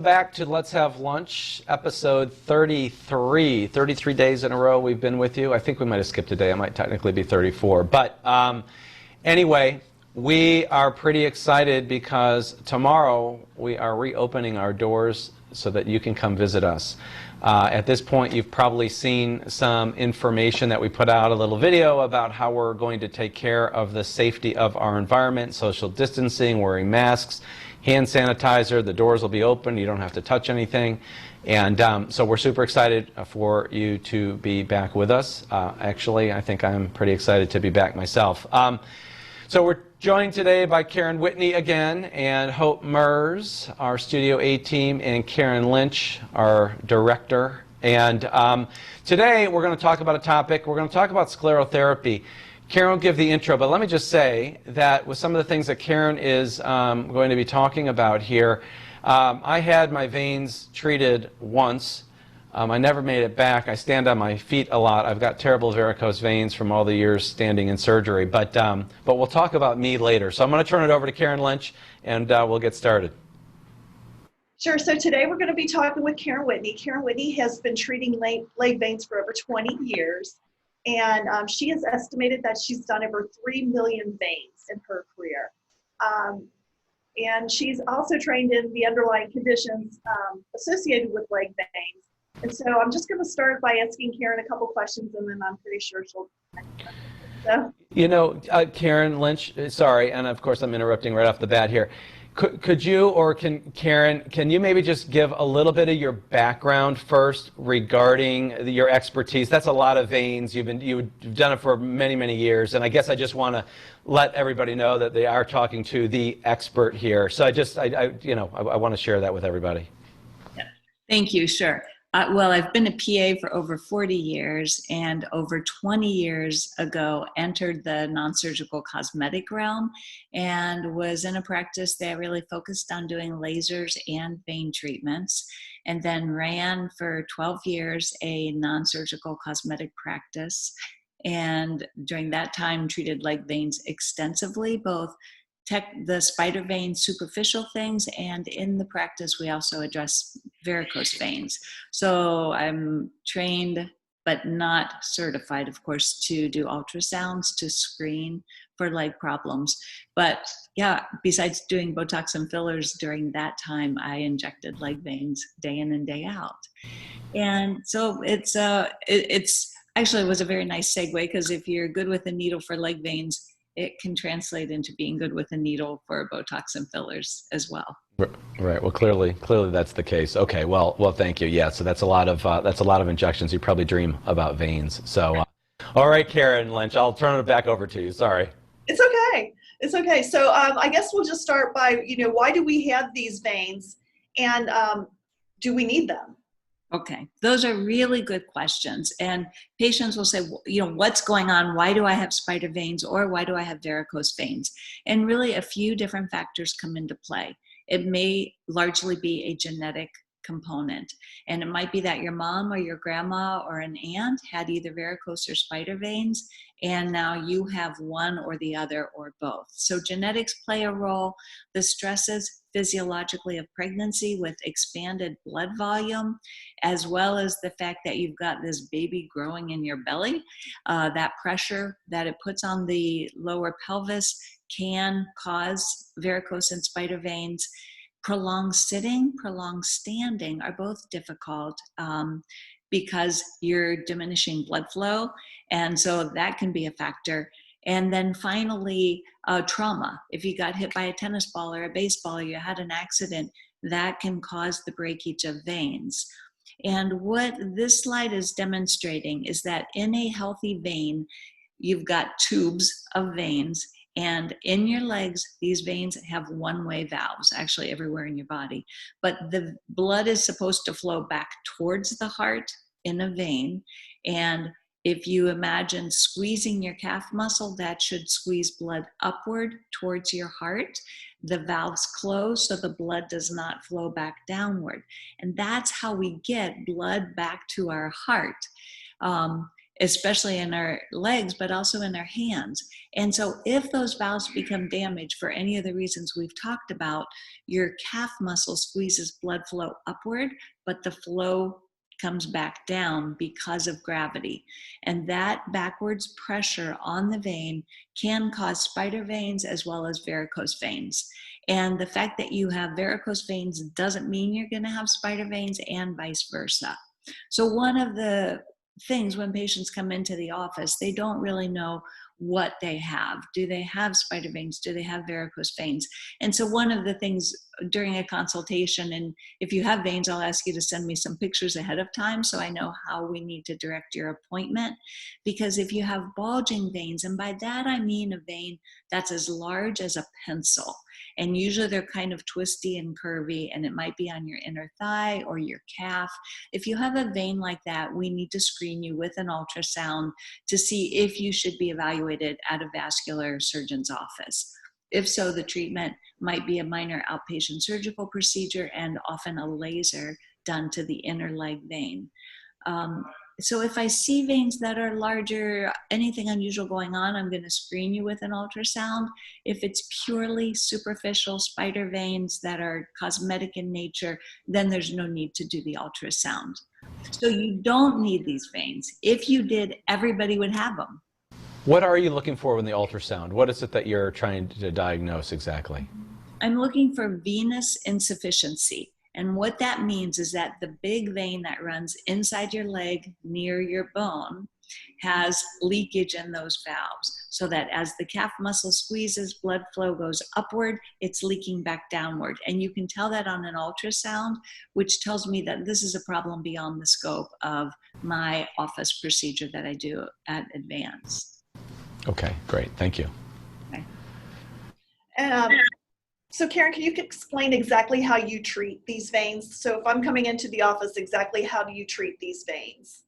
Back to Let's Have Lunch, episode 33. 33 days in a row we've been with you. I think we might have skipped a day. It might technically be 34. But anyway, we are pretty excited because tomorrow we are reopening our doors so that you can come visit us. At this point, you've probably seen some information that we put out, a little video about how we're going to take care of the safety of our environment, social distancing, wearing masks, hand sanitizer. The doors will be open. You don't have to touch anything. And so we're super excited for you to be back with us. Actually, I think I'm pretty excited to be back myself. So we're joined today by Karen Whitney again, and Hope Mers, our Studio A team, and Karen Lynch, our director. And today we're going to talk about a topic. We're going to talk about sclerotherapy. Karen will give the intro, but let me just say that with some of the things that Karen is going to be talking about here, I had my veins treated once. I never made it back. I stand on my feet a lot. I've got terrible varicose veins from all the years standing in surgery, but we'll talk about me later. So I'm going to turn it over to Karen Lynch, and we'll get started. Sure. So today we're going to be talking with Karen Whitney. Karen Whitney has been treating leg veins for over 20 years. And she has estimated that she's done over 3 million veins in her career. And she's also trained in the underlying conditions associated with leg veins. And so I'm just going to start by asking Karen a couple questions, and then I'm pretty sure she'll. So. You know, Karen Lynch, sorry, and of course I'm interrupting right off the bat here. Could you, or Karen, can you maybe just give a little bit of your background first regarding your expertise? That's a lot of veins. You've done it for many, many years, and I guess I just want to let everybody know that they are talking to the expert here. So I want to share that with everybody. Yeah. Thank you. Sure. Well, I've been a PA for over 40 years, and over 20 years ago entered the non-surgical cosmetic realm and was in a practice that really focused on doing lasers and vein treatments, and then ran for 12 years a non-surgical cosmetic practice. And during that time treated leg veins extensively, both the spider vein superficial things, and in the practice we also address varicose veins. So I'm trained but not certified, of course, to do ultrasounds to screen for leg problems. But yeah, besides doing Botox and fillers during that time, I injected leg veins day in and day out. And so it's actually, it was a very nice segue, because if you're good with a needle for leg veins, it can translate into being good with a needle for Botox and fillers as well. Right. Well, clearly that's the case. Okay. Well, thank you. Yeah. So that's a lot of injections. You probably dream about veins. So, all right, Karen Lynch, I'll turn it back over to you. Sorry. It's okay. It's okay. So I guess we'll just start by, why do we have these veins, and do we need them? Okay, those are really good questions. And patients will say, what's going on? Why do I have spider veins, or why do I have varicose veins? And really a few different factors come into play. It may largely be a genetic component. And it might be that your mom or your grandma or an aunt had either varicose or spider veins, and now you have one or the other or both. So genetics play a role. The stresses physiologically of pregnancy with expanded blood volume, as well as the fact that you've got this baby growing in your belly, that pressure that it puts on the lower pelvis can cause varicose and spider veins. Prolonged sitting, prolonged standing are both difficult because you're diminishing blood flow, and so that can be a factor. And then finally, trauma. If you got hit by a tennis ball or a baseball, or you had an accident, that can cause the breakage of veins. And what this slide is demonstrating is that in a healthy vein, you've got tubes of veins, and in your legs, these veins have one-way valves, actually everywhere in your body. But the blood is supposed to flow back towards the heart in a vein. And if you imagine squeezing your calf muscle, that should squeeze blood upward towards your heart. The valves close so the blood does not flow back downward. And that's how we get blood back to our heart. especially in our legs, but also in our hands. And so if those valves become damaged for any of the reasons we've talked about, your calf muscle squeezes blood flow upward, but the flow comes back down because of gravity. And that backwards pressure on the vein can cause spider veins as well as varicose veins. And the fact that you have varicose veins doesn't mean you're going to have spider veins, and vice versa. So one of the things when patients come into the office, they don't really know what they have. Do they have spider veins? Do they have varicose veins? And so one of the things during a consultation, and if you have veins, I'll ask you to send me some pictures ahead of time so I know how we need to direct your appointment. Because if you have bulging veins, and by that I mean a vein that's as large as a pencil, and usually they're kind of twisty and curvy, and it might be on your inner thigh or your calf. If you have a vein like that, we need to screen you with an ultrasound to see if you should be evaluated at a vascular surgeon's office. If so, the treatment might be a minor outpatient surgical procedure and often a laser done to the inner leg vein. So if I see veins that are larger, anything unusual going on, I'm going to screen you with an ultrasound. If it's purely superficial spider veins that are cosmetic in nature, then there's no need to do the ultrasound. So you don't need these veins. If you did, everybody would have them. What are you looking for in the ultrasound? What is it that you're trying to diagnose exactly? I'm looking for venous insufficiency. And what that means is that the big vein that runs inside your leg near your bone has leakage in those valves, so that as the calf muscle squeezes, blood flow goes upward, it's leaking back downward. And you can tell that on an ultrasound, which tells me that this is a problem beyond the scope of my office procedure that I do at Advance. Okay, great. Thank you. Okay. So Karen, can you explain exactly how you treat these veins? So if I'm coming into the office, exactly how do you treat these veins?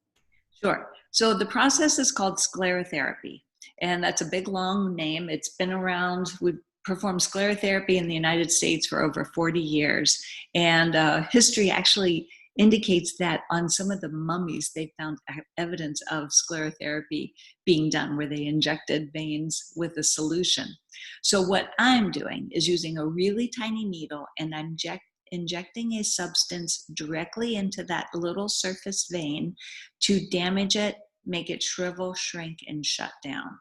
Sure. So the process is called sclerotherapy, and that's a big, long name. It's been around. We've performed sclerotherapy in the United States for over 40 years, and history actually indicates that on some of the mummies, they found evidence of sclerotherapy being done where they injected veins with a solution. So what I'm doing is using a really tiny needle, and I'm injecting a substance directly into that little surface vein to damage it, make it shrivel, shrink, and shut down.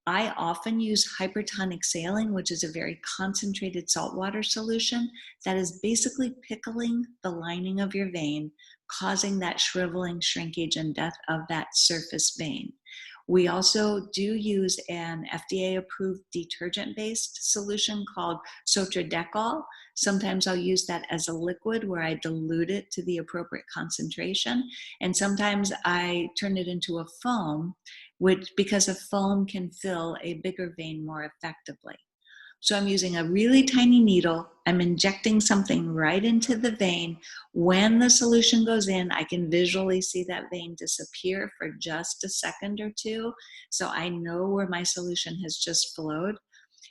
I often use hypertonic saline, which is a very concentrated saltwater solution that is basically pickling the lining of your vein, causing that shriveling, shrinkage, and death of that surface vein. We also do use an FDA-approved detergent-based solution called Sotradecol. Sometimes I'll use that as a liquid where I dilute it to the appropriate concentration, and sometimes I turn it into a foam, because a foam can fill a bigger vein more effectively. So I'm using a really tiny needle. I'm injecting something right into the vein. When the solution goes in, I can visually see that vein disappear for just a second or two. So I know where my solution has just flowed.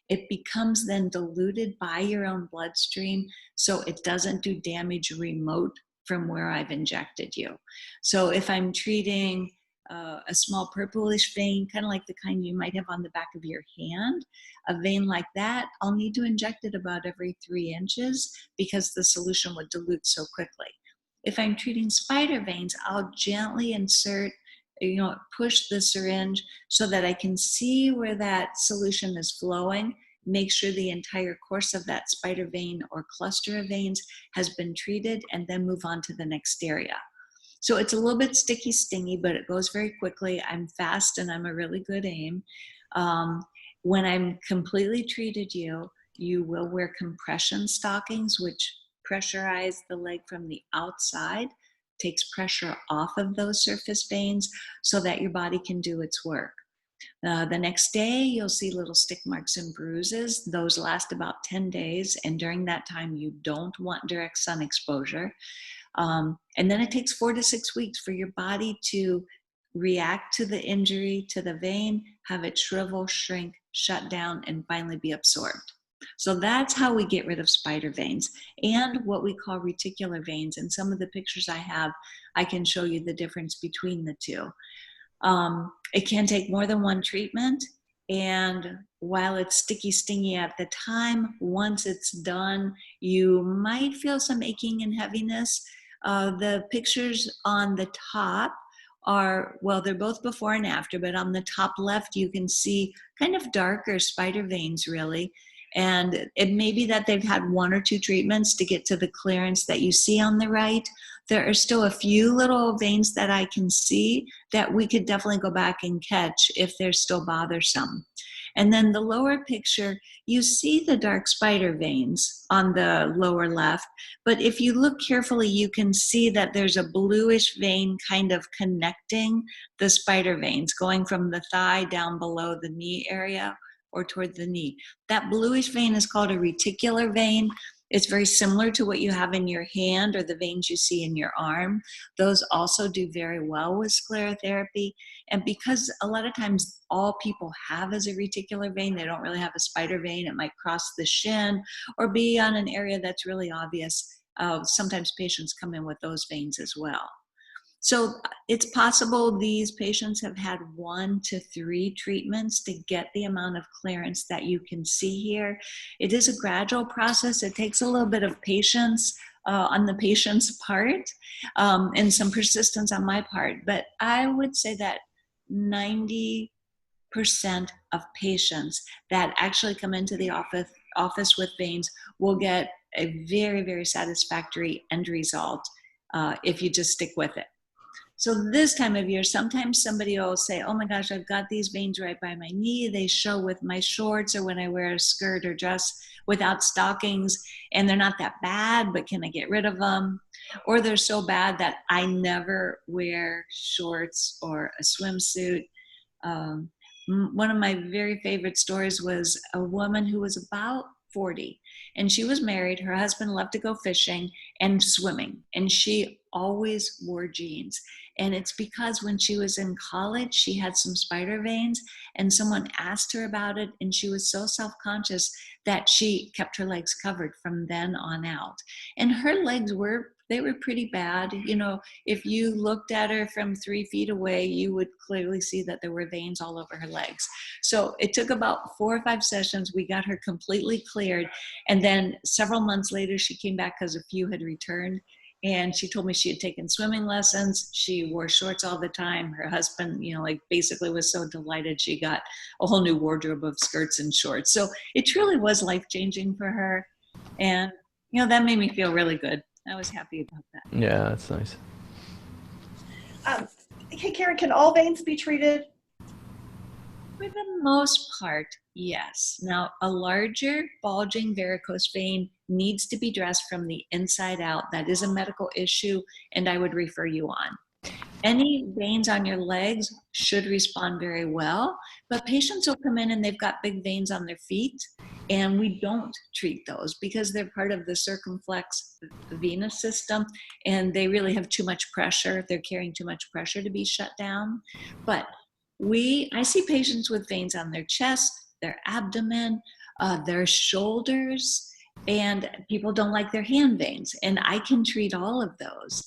It becomes then diluted by your own bloodstream, so it doesn't do damage remote from where I've injected you. So if I'm treating a small purplish vein, kind of like the kind you might have on the back of your hand, a vein like that, I'll need to inject it about every 3 inches because the solution would dilute so quickly. If I'm treating spider veins, I'll gently insert, push the syringe so that I can see where that solution is flowing, make sure the entire course of that spider vein or cluster of veins has been treated, and then move on to the next area. So it's a little bit sticky, stingy, but it goes very quickly. I'm fast and I'm a really good aim. When I'm completely treated you will wear compression stockings, which pressurize the leg from the outside, takes pressure off of those surface veins so that your body can do its work. The next day, you'll see little stick marks and bruises. Those last about 10 days, and during that time, you don't want direct sun exposure. And then it takes 4 to 6 weeks for your body to react to the injury, to the vein, have it shrivel, shrink, shut down, and finally be absorbed. So that's how we get rid of spider veins and what we call reticular veins. And some of the pictures I have, I can show you the difference between the two. It can take more than one treatment. And while it's sticky, stingy at the time, once it's done, you might feel some aching and heaviness. The pictures on the top are, well, they're both before and after, but on the top left, you can see kind of darker spider veins, really. And it may be that they've had one or two treatments to get to the clearance that you see on the right. There are still a few little veins that I can see that we could definitely go back and catch if they're still bothersome. And then the lower picture, you see the dark spider veins on the lower left, but if you look carefully, you can see that there's a bluish vein kind of connecting the spider veins, going from the thigh down below the knee area or toward the knee. That bluish vein is called a reticular vein. It's very similar to what you have in your hand or the veins you see in your arm. Those also do very well with sclerotherapy. And because a lot of times all people have is a reticular vein, they don't really have a spider vein. It might cross the shin or be on an area that's really obvious. Sometimes patients come in with those veins as well. So it's possible these patients have had 1 to 3 treatments to get the amount of clearance that you can see here. It is a gradual process. It takes a little bit of patience on the patient's part and some persistence on my part. But I would say that 90% of patients that actually come into the office with veins will get a very, very satisfactory end result if you just stick with it. So this time of year, sometimes somebody will say, oh my gosh, I've got these veins right by my knee. They show with my shorts or when I wear a skirt or dress without stockings, and they're not that bad, but can I get rid of them? Or they're so bad that I never wear shorts or a swimsuit. One of my very favorite stories was a woman who was about 40, and she was married. Her husband loved to go fishing and swimming, and she always wore jeans. And it's because when she was in college, she had some spider veins, and someone asked her about it, and she was so self-conscious that she kept her legs covered from then on out. And her legs were pretty bad. You know, if you looked at her from 3 feet away, you would clearly see that there were veins all over her legs. So it took about 4 or 5 sessions. We got her completely cleared. And then several months later, she came back because a few had returned. And she told me she had taken swimming lessons. She wore shorts all the time. Her husband, you know, like basically was so delighted she got a whole new wardrobe of skirts and shorts. So it truly was life-changing for her. And, you know, that made me feel really good. I was happy about that. Yeah, that's nice. Hey, Karen, can all veins be treated? For the most part, yes. Now, a larger bulging varicose vein needs to be dressed from the inside out. That is a medical issue, and I would refer you on. Any veins on your legs should respond very well, but patients will come in and they've got big veins on their feet, and we don't treat those because they're part of the circumflex venous system, and they really have too much pressure. They're carrying too much pressure to be shut down. But I see patients with veins on their chest, their abdomen, their shoulders, and people don't like their hand veins, and I can treat all of those.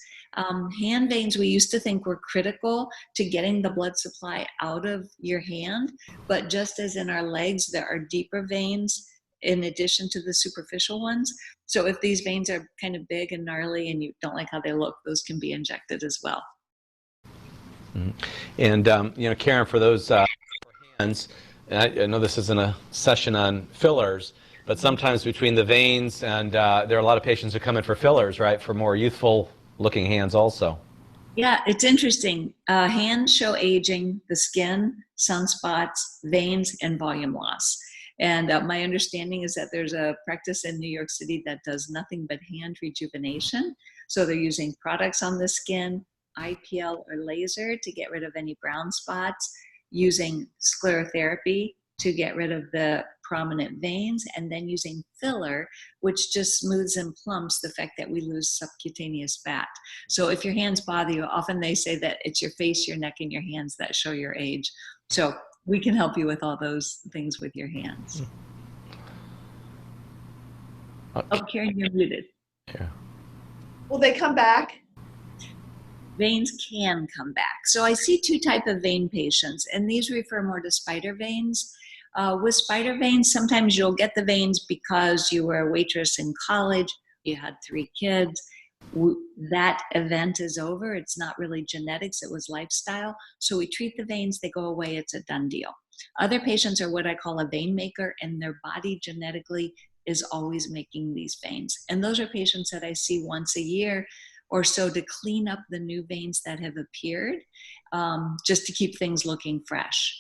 Hand veins, we used to think were critical to getting the blood supply out of your hand, but just as in our legs, there are deeper veins in addition to the superficial ones. So if these veins are kind of big and gnarly and you don't like how they look, those can be injected as well. Mm-hmm. And, you know, Karen, for those hands, I know this isn't a session on fillers, but sometimes between the veins and there are a lot of patients who come in for fillers, right, for more youthful looking hands also. Yeah, it's interesting. Hands show aging, the skin, sunspots, veins, and volume loss. And my understanding is that there's a practice in New York City that does nothing but hand rejuvenation. So they're using products on the skin, IPL or laser to get rid of any brown spots, using sclerotherapy to get rid of the prominent veins, and then using filler, which just smooths and plumps the fact that we lose subcutaneous fat. So if your hands bother you, often they say that it's your face, your neck, and your hands that show your age. So we can help you with all those things with your hands. Okay. Oh, Karen, you're muted. Yeah. Will they come back? veins can come back. So I see two types of vein patients, and these refer more to spider veins. With spider veins, sometimes you'll get the veins because you were a waitress in college, you had 3 kids. That event is over. It's not really genetics, it was lifestyle. So we treat the veins, they go away, it's a done deal. Other patients are what I call a vein maker, and their body genetically is always making these veins. And those are patients that I see once a year or so to clean up the new veins that have appeared, just to keep things looking fresh.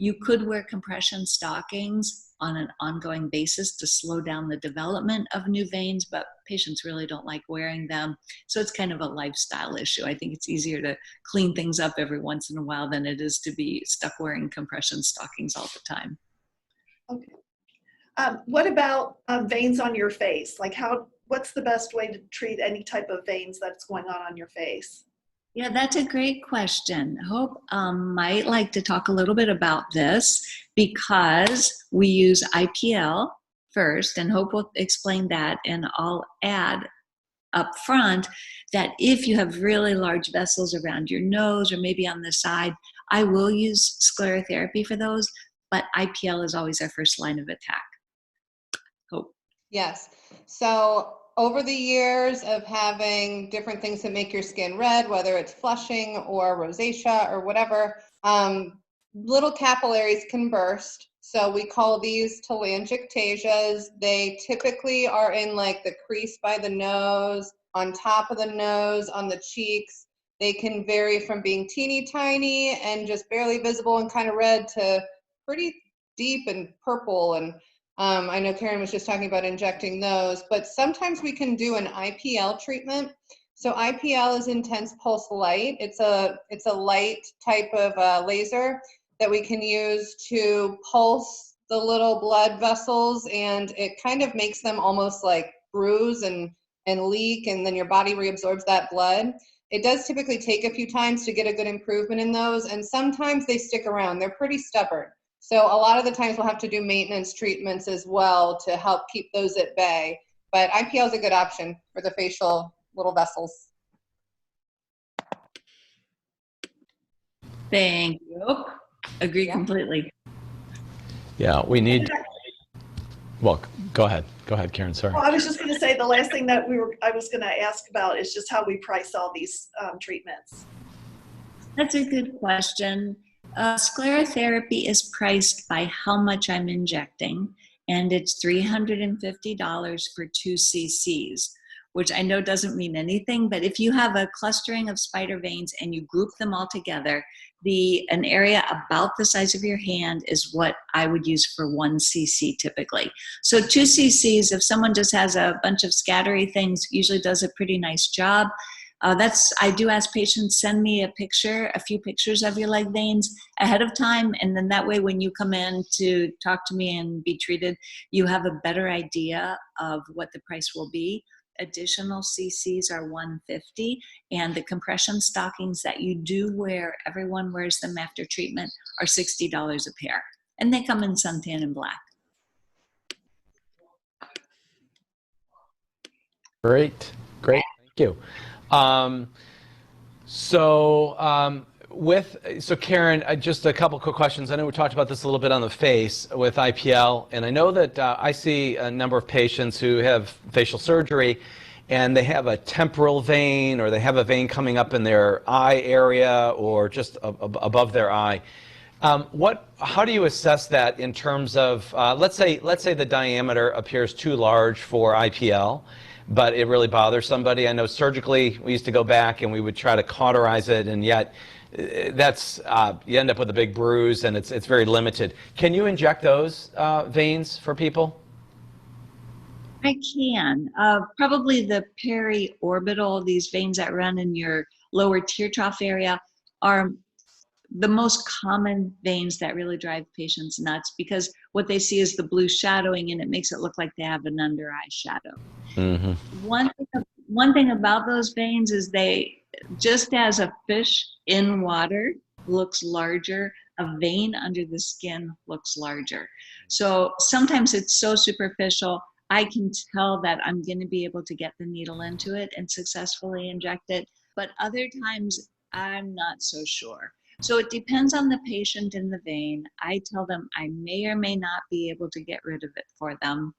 You could wear compression stockings on an ongoing basis to slow down the development of new veins, but patients really don't like wearing them. So it's kind of a lifestyle issue. I think it's easier to clean things up every once in a while than it is to be stuck wearing compression stockings all the time. Okay. What about veins on your face? Like what's the best way to treat any type of veins that's going on your face? Yeah, that's a great question. Hope might like to talk a little bit about this because we use IPL first, and Hope will explain that. And I'll add up front that if you have really large vessels around your nose or maybe on the side, I will use sclerotherapy for those, but IPL is always our first line of attack. Hope. Yes. So over the years of having different things that make your skin red, whether it's flushing or rosacea or whatever, little capillaries can burst. So we call these telangiectasias. They typically are in like the crease by the nose, on top of the nose, on the cheeks. They can vary from being teeny tiny and just barely visible and kind of red to pretty deep and purple. And I know Karen was just talking about injecting those, but sometimes we can do an IPL treatment. So IPL is intense pulse light. It's a light type of laser that we can use to pulse the little blood vessels, and it kind of makes them almost like bruise and leak, and then your body reabsorbs that blood. It does typically take a few times to get a good improvement in those, and sometimes they stick around. They're pretty stubborn. So a lot of the times we'll have to do maintenance treatments as well to help keep those at bay. But IPL is a good option for the facial little vessels. Thank you. Agree completely. Yeah, we need. Well, go ahead. Go ahead, Karen. Sorry. Well, I was just going to say the last thing that I was going to ask about is just how we price all these treatments. That's a good question. Sclerotherapy is priced by how much I'm injecting, and it's $350 for 2 cc's, which I know doesn't mean anything, but if you have a clustering of spider veins and you group them all together, an area about the size of your hand is what I would use for 1 cc typically. So 2 cc's, if someone just has a bunch of scattery things, usually does a pretty nice job. I do ask patients, send me a few pictures of your leg veins ahead of time, and then that way when you come in to talk to me and be treated, you have a better idea of what the price will be. Additional cc's are $150, and the compression stockings that you do wear, everyone wears them after treatment, are $60 a pair, and they come in suntan and black. Great, thank you. So Karen, just a couple quick questions. I know we talked about this a little bit on the face with IPL, and I know that I see a number of patients who have facial surgery and they have a temporal vein, or they have a vein coming up in their eye area or just above their eye. How do you assess that in terms of, let's say the diameter appears too large for IPL, but it really bothers somebody? I know surgically we used to go back and we would try to cauterize it, and yet that's you end up with a big bruise, and it's very limited. Can you inject those veins for people? I can. Probably the periorbital, these veins that run in your lower tear trough area, are the most common veins that really drive patients nuts, because what they see is the blue shadowing, and it makes it look like they have an under eye shadow. Mm-hmm. One thing about those veins is they, just as a fish in water looks larger, a vein under the skin looks larger. So sometimes it's so superficial, I can tell that I'm going to be able to get the needle into it and successfully inject it. but other times I'm not so sure. So it depends on the patient and the vein. I tell them I may or may not be able to get rid of it for them.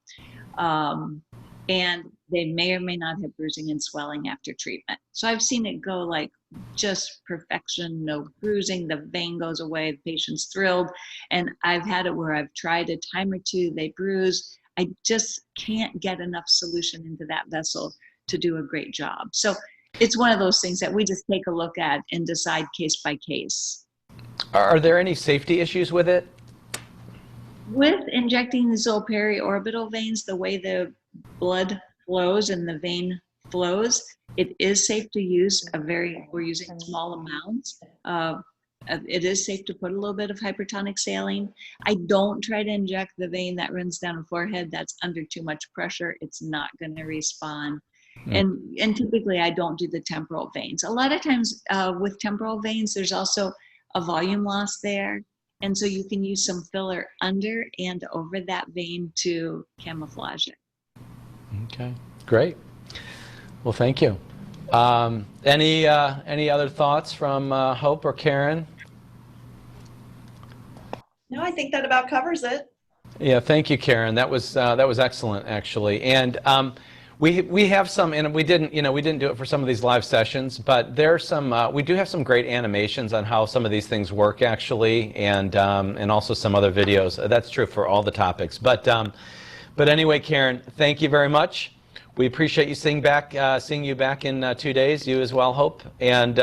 And they may or may not have bruising and swelling after treatment. So I've seen it go like just perfection, no bruising, the vein goes away, the patient's thrilled. And I've had it where I've tried a time or two, they bruise. I just can't get enough solution into that vessel to do a great job. So it's one of those things that we just take a look at and decide case by case. Are there any safety issues with it? With injecting these little periorbital veins, the way the blood flows and the vein flows, it is safe to use we're using small amounts. It is safe to put a little bit of hypertonic saline. I don't try to inject the vein that runs down the forehead. That's under too much pressure. It's not going to respond. And typically I don't do the temporal veins. A lot of times with temporal veins, there's also a volume loss there. And so you can use some filler under and over that vein to camouflage it. Okay, great. Well, thank you. Any other thoughts from Hope or Karen? No, I think that about covers it. Yeah, thank you, Karen. That was excellent, actually. And we have some, and we didn't do it for some of these live sessions, but there's some. We do have some great animations on how some of these things work, actually, and also some other videos. That's true for all the topics. But anyway, Karen, thank you very much. We appreciate you seeing you back in 2 days. You as well, Hope. And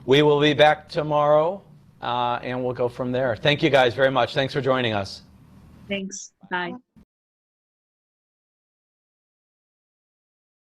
we will be back tomorrow, and we'll go from there. Thank you guys very much. Thanks for joining us. Thanks. Bye.